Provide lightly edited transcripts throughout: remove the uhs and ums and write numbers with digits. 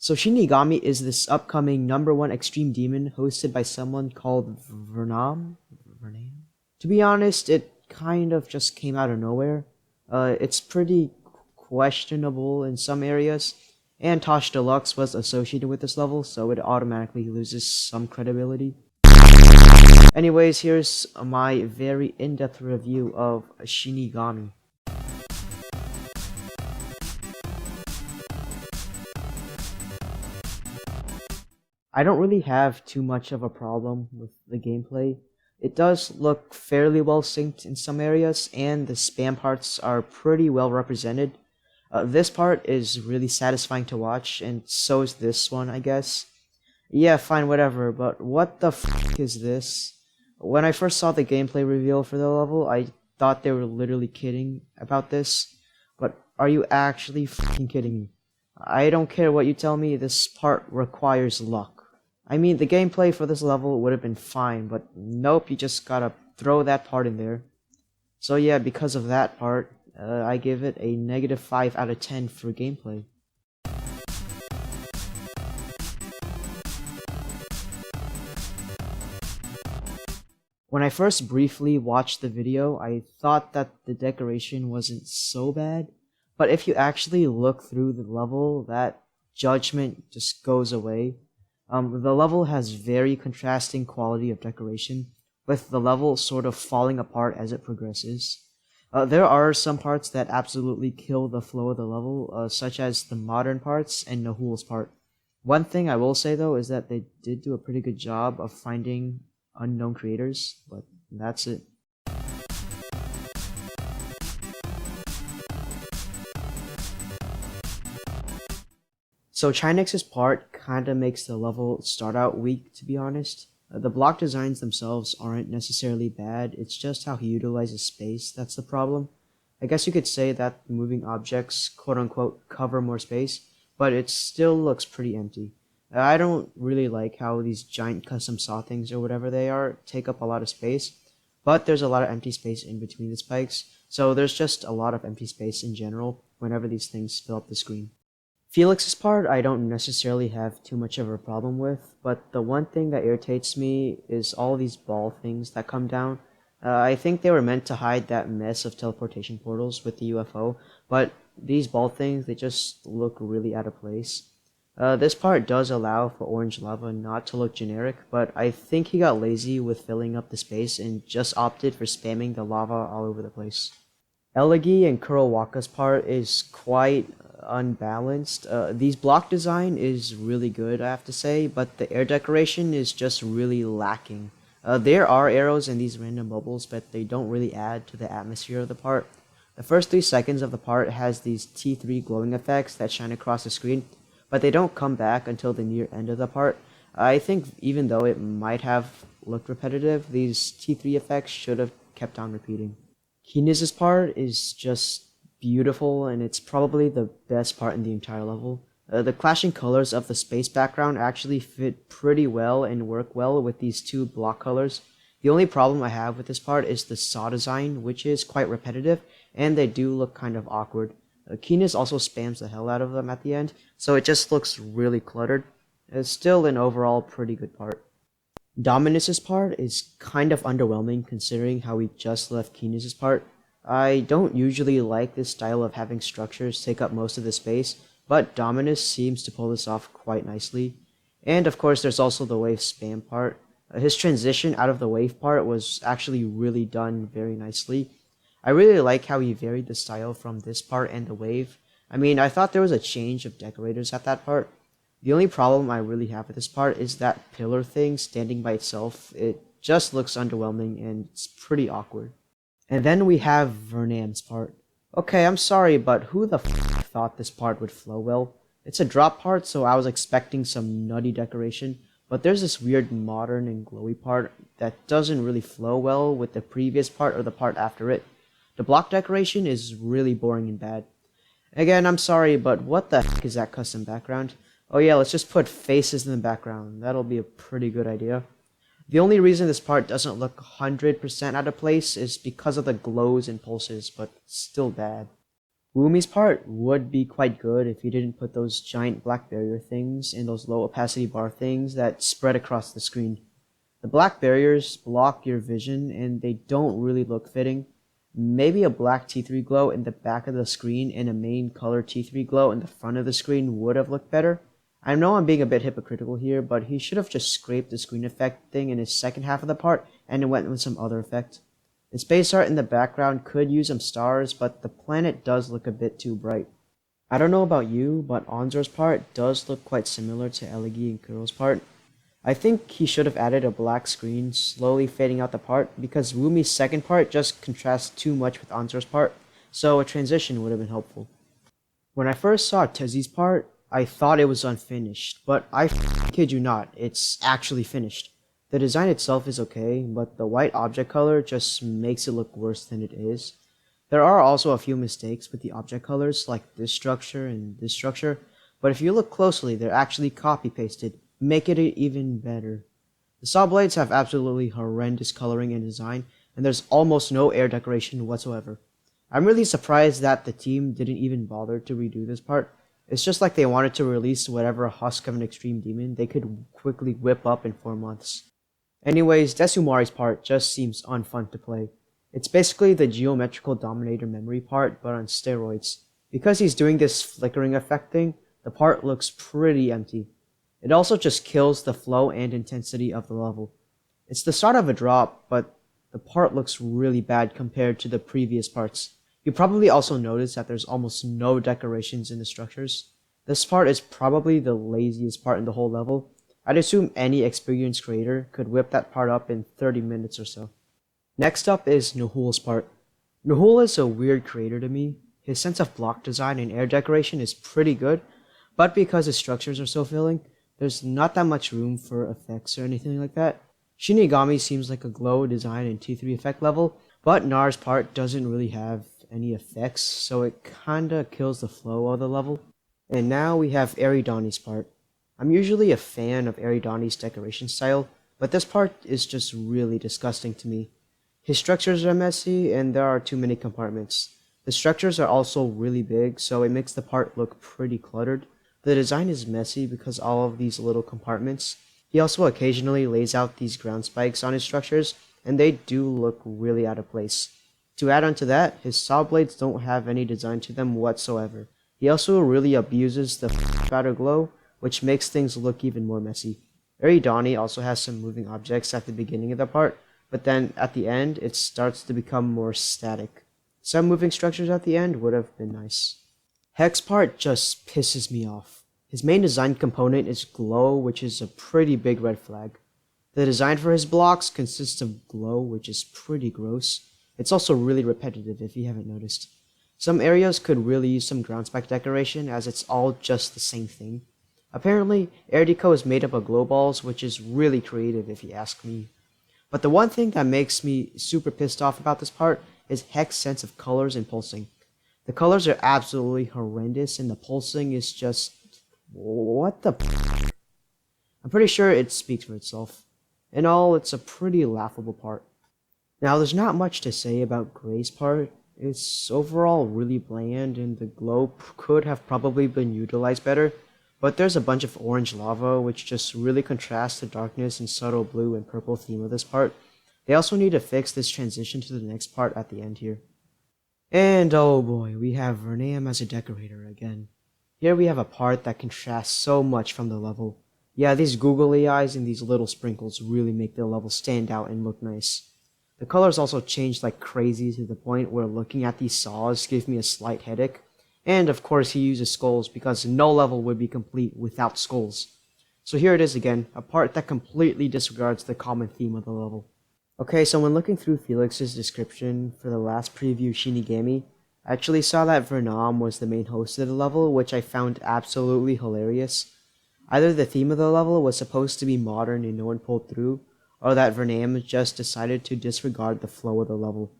So Shinigami is this upcoming #1 extreme demon hosted by someone called Vernam? Vernam? To be honest, it kind of just came out of nowhere. It's pretty questionable in some areas, and Tosh Deluxe was associated with this level, so it automatically loses some credibility. Anyways, here's my very in-depth review of Shinigami. I don't really have too much of a problem with the gameplay. It does look fairly well synced in some areas, and the spam parts are pretty well represented. This part is really satisfying to watch, and so is this one, I guess. Yeah, fine, whatever, but what the f is this? When I first saw the gameplay reveal for the level, I thought they were literally kidding about this. But are you actually f***ing kidding me? I don't care what you tell me, this part requires luck. I mean, the gameplay for this level would have been fine, but nope, you just gotta throw that part in there. So yeah, because of that part, I give it a -5 out of 10 for gameplay. When I first briefly watched the video, I thought that the decoration wasn't so bad, but if you actually look through the level, that judgment just goes away. The level has very contrasting quality of decoration, with the level sort of falling apart as it progresses. There are some parts that absolutely kill the flow of the level, such as the modern parts and Nahul's part. One thing I will say though is that they did do a pretty good job of finding unknown creators, but that's it. So Chinex's part kinda makes the level start out weak, to be honest. The block designs themselves aren't necessarily bad, it's just how he utilizes space that's the problem. I guess you could say that moving objects quote-unquote cover more space, but it still looks pretty empty. I don't really like how these giant custom saw things or whatever they are take up a lot of space, but there's a lot of empty space in between the spikes, so there's just a lot of empty space in general whenever these things fill up the screen. Felix's part I don't necessarily have too much of a problem with, but the one thing that irritates me is all these ball things that come down. I think they were meant to hide that mess of teleportation portals with the UFO, but these ball things, they just look really out of place. This part does allow for orange lava not to look generic, but I think he got lazy with filling up the space and just opted for spamming the lava all over the place. Elegy and KuroWaka's part is quite unbalanced. These block design is really good, I have to say, but the air decoration is just really lacking. There are arrows in these random bubbles, but they don't really add to the atmosphere of the part. The first 3 seconds of the part has these T3 glowing effects that shine across the screen, but they don't come back until the near end of the part. I think even though it might have looked repetitive, these T3 effects should have kept on repeating. Keniz's part is just beautiful, and it's probably the best part in the entire level. The clashing colors of the space background actually fit pretty well and work well with these 2 block colors. The only problem I have with this part is the saw design, which is quite repetitive, and they do look kind of awkward. Keniz also spams the hell out of them at the end, so it just looks really cluttered. It's still an overall pretty good part. Dominus's part is kind of underwhelming considering how we just left Keniz's part. I don't usually like this style of having structures take up most of the space, but Dominus seems to pull this off quite nicely. And of course there's also the wave spam part. His transition out of the wave part was actually really done very nicely. I really like how he varied the style from this part and the wave. I mean, I thought there was a change of decorators at that part. The only problem I really have with this part is that pillar thing standing by itself. It just looks underwhelming and it's pretty awkward. And then we have Vernam's part. Okay, I'm sorry, but who the f thought this part would flow well? It's a drop part, so I was expecting some nutty decoration, but there's this weird modern and glowy part that doesn't really flow well with the previous part or the part after it. The block decoration is really boring and bad. Again, I'm sorry, but what the heck is that custom background? Oh yeah, let's just put faces in the background. That'll be a pretty good idea. The only reason this part doesn't look 100% out of place is because of the glows and pulses, but still bad. Woomy's part would be quite good if you didn't put those giant black barrier things and those low opacity bar things that spread across the screen. The black barriers block your vision and they don't really look fitting. Maybe a black T3 glow in the back of the screen and a main color T3 glow in the front of the screen would have looked better. I know I'm being a bit hypocritical here, but he should have just scraped the screen effect thing in his second half of the part and went with some other effect. The space art in the background could use some stars, but the planet does look a bit too bright. I don't know about you, but Enzore's part does look quite similar to Elegy and KuroWaka's part. I think he should have added a black screen slowly fading out the part because Woomy's second part just contrasts too much with Enzore's part, so a transition would have been helpful. When I first saw Tezi's part, I thought it was unfinished, but I kid you not, it's actually finished. The design itself is okay, but the white object color just makes it look worse than it is. There are also a few mistakes with the object colors, like this structure and this structure, but if you look closely, they're actually copy-pasted, making it even better. The saw blades have absolutely horrendous coloring and design, and there's almost no air decoration whatsoever. I'm really surprised that the team didn't even bother to redo this part. It's just like they wanted to release whatever husk of an extreme demon they could quickly whip up in 4 months. Anyways, Desumari's part just seems unfun to play. It's basically the geometrical dominator memory part, but on steroids. Because he's doing this flickering effect thing, the part looks pretty empty. It also just kills the flow and intensity of the level. It's the start of a drop, but the part looks really bad compared to the previous parts. You probably also noticed that there's almost no decorations in the structures. This part is probably the laziest part in the whole level. I'd assume any experienced creator could whip that part up in 30 minutes or so. Next up is Nuhul's part. Nuhul is a weird creator to me. His sense of block design and air decoration is pretty good, but because his structures are so filling, there's not that much room for effects or anything like that. Shinigami seems like a glow design and T3 effect level, but Nar's part doesn't really have any effects, so it kinda kills the flow of the level. And now we have Eridani's part. I'm usually a fan of Eridani's decoration style, but this part is just really disgusting to me. His structures are messy, and there are too many compartments. The structures are also really big, so it makes the part look pretty cluttered. The design is messy because all of these little compartments. He also occasionally lays out these ground spikes on his structures, and they do look really out of place. To add on to that, his saw blades don't have any design to them whatsoever. He also really abuses the outer glow, which makes things look even more messy. Eridani also has some moving objects at the beginning of the part, but then at the end, it starts to become more static. Some moving structures at the end would have been nice. Heck's part just pisses me off. His main design component is glow, which is a pretty big red flag. The design for his blocks consists of glow, which is pretty gross. It's also really repetitive if you haven't noticed. Some areas could really use some ground spike decoration as it's all just the same thing. Apparently, air deco is made up of glow balls, which is really creative if you ask me. But the one thing that makes me super pissed off about this part is Heck's sense of colors and pulsing. The colors are absolutely horrendous and the pulsing is just... what the f***? I'm pretty sure it speaks for itself. In all, it's a pretty laughable part. Now, there's not much to say about Gray's part. It's overall really bland and the glow could have probably been utilized better, but there's a bunch of orange lava which just really contrasts the darkness and subtle blue and purple theme of this part. They also need to fix this transition to the next part at the end here. And oh boy, we have Vernam as a decorator again. Here we have a part that contrasts so much from the level. Yeah, these googly eyes and these little sprinkles really make the level stand out and look nice. The colors also changed like crazy to the point where looking at these saws gave me a slight headache. And of course he uses skulls because no level would be complete without skulls. So here it is again, a part that completely disregards the common theme of the level. Okay, so when looking through Felix's description for the last preview Shinigami, I actually saw that Vernam was the main host of the level, which I found absolutely hilarious. Either the theme of the level was supposed to be modern and no one pulled through, or that Vernam just decided to disregard the flow of the level.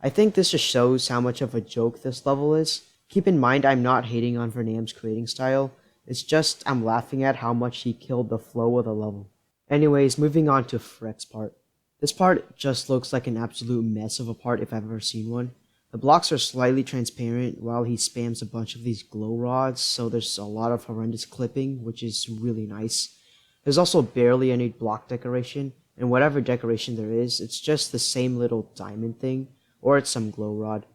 I think this just shows how much of a joke this level is. Keep in mind I'm not hating on Vernam's creating style, it's just I'm laughing at how much he killed the flow of the level. Anyways, moving on to Freck's part. This part just looks like an absolute mess of a part if I've ever seen one. The blocks are slightly transparent while he spams a bunch of these glow rods, so there's a lot of horrendous clipping, which is really nice. There's also barely any block decoration, and whatever decoration there is, it's just the same little diamond thing, or it's some glow rod.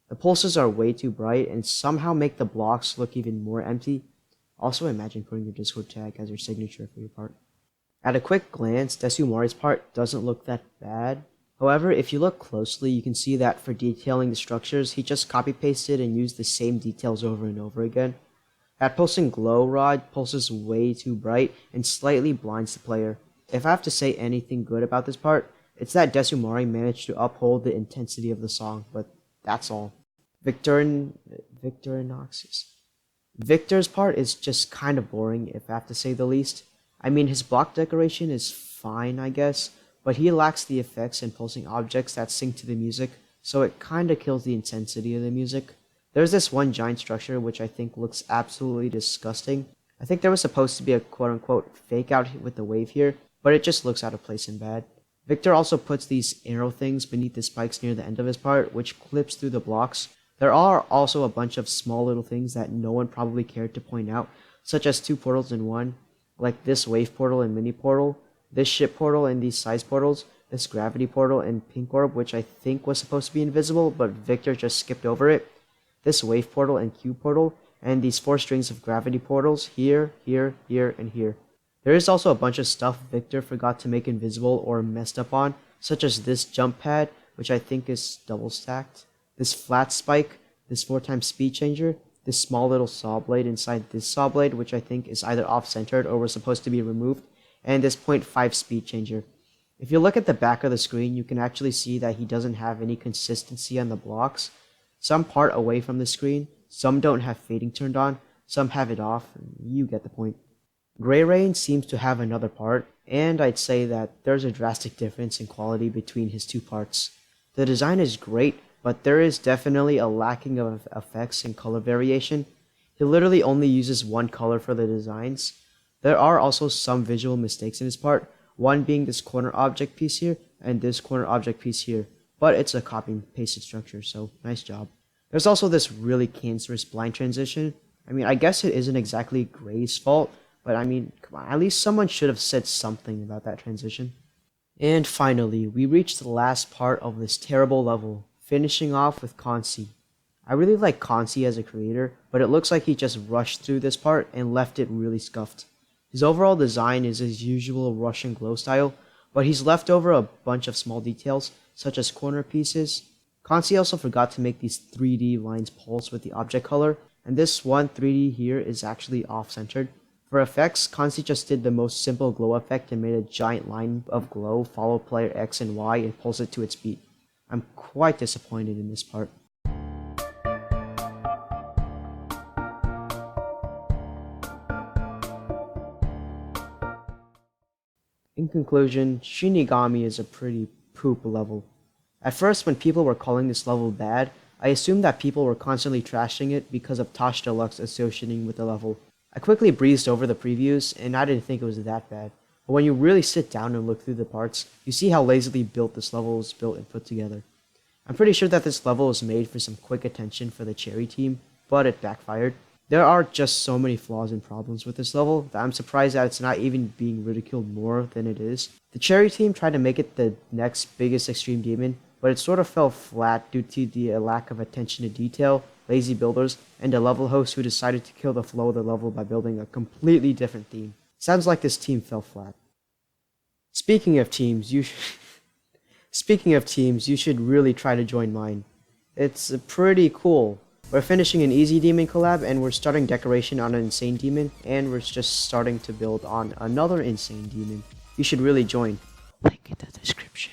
The pulses are way too bright and somehow make the blocks look even more empty. Also imagine putting your Discord tag as your signature for your part. At a quick glance, Desumari's part doesn't look that bad. However, if you look closely, you can see that for detailing the structures, he just copy-pasted and used the same details over and over again. That pulsing glow rod pulses way too bright and slightly blinds the player. If I have to say anything good about this part, it's that Desumari managed to uphold the intensity of the song, but that's all. VictorinoxX. Victor's part is just kind of boring, if I have to say the least. I mean, his block decoration is fine, I guess, but he lacks the effects and pulsing objects that sync to the music, so it kinda kills the intensity of the music. There's this one giant structure which I think looks absolutely disgusting. I think there was supposed to be a quote-unquote fake out with the wave here, but it just looks out of place and bad. Victor also puts these arrow things beneath the spikes near the end of his part, which clips through the blocks. There are also a bunch of small little things that no one probably cared to point out, such as 2 portals in one, like this wave portal and mini portal, this ship portal and these size portals, this gravity portal and pink orb, which I think was supposed to be invisible, but Victor just skipped over it, this wave portal and cube portal, and these 4 strings of gravity portals here, here, here, and here. There is also a bunch of stuff Victor forgot to make invisible or messed up on, such as this jump pad, which I think is double stacked, this flat spike, this 4x speed changer, this small little saw blade inside this saw blade, which I think is either off-centered or was supposed to be removed, and this 0.5 speed changer. If you look at the back of the screen, you can actually see that he doesn't have any consistency on the blocks. Some part away from the screen, some don't have fading turned on, some have it off, you get the point. GrayRain seems to have another part, and I'd say that there's a drastic difference in quality between his 2 parts. The design is great, but there is definitely a lacking of effects and color variation. He literally only uses one color for the designs. There are also some visual mistakes in his part, one being this corner object piece here, and this corner object piece here, but it's a copy and pasted structure, so nice job. There's also this really cancerous blind transition. I mean, I guess it isn't exactly Gray's fault, but I mean, come on, at least someone should have said something about that transition. And finally, we reached the last part of this terrible level, finishing off with Konsi. I really like Konsi as a creator, but it looks like he just rushed through this part and left it really scuffed. His overall design is his usual Russian glow style, but he's left over a bunch of small details, such as corner pieces. Konsi also forgot to make these 3D lines pulse with the object color, and this one 3D here is actually off-centered. For effects, Konsi just did the most simple glow effect and made a giant line of glow follow player X and Y and pulse it to its beat. I'm quite disappointed in this part. In conclusion, Shinigami is a pretty poop level. At first, when people were calling this level bad, I assumed that people were constantly trashing it because of Tosh Deluxe associating with the level. I quickly breezed over the previews, and I didn't think it was that bad. But when you really sit down and look through the parts, you see how lazily built this level was built and put together. I'm pretty sure that this level was made for some quick attention for the Cherry team, but it backfired. There are just so many flaws and problems with this level that I'm surprised that it's not even being ridiculed more than it is. The Cherry team tried to make it the next biggest extreme demon, but it sort of fell flat due to the lack of attention to detail, lazy builders, and a level host who decided to kill the flow of the level by building a completely different theme. Sounds like this team fell flat. Speaking of teams, you should really try to join mine. It's pretty cool. We're finishing an easy demon collab, and we're starting decoration on an insane demon, and we're just starting to build on another insane demon. You should really join. Link in the description.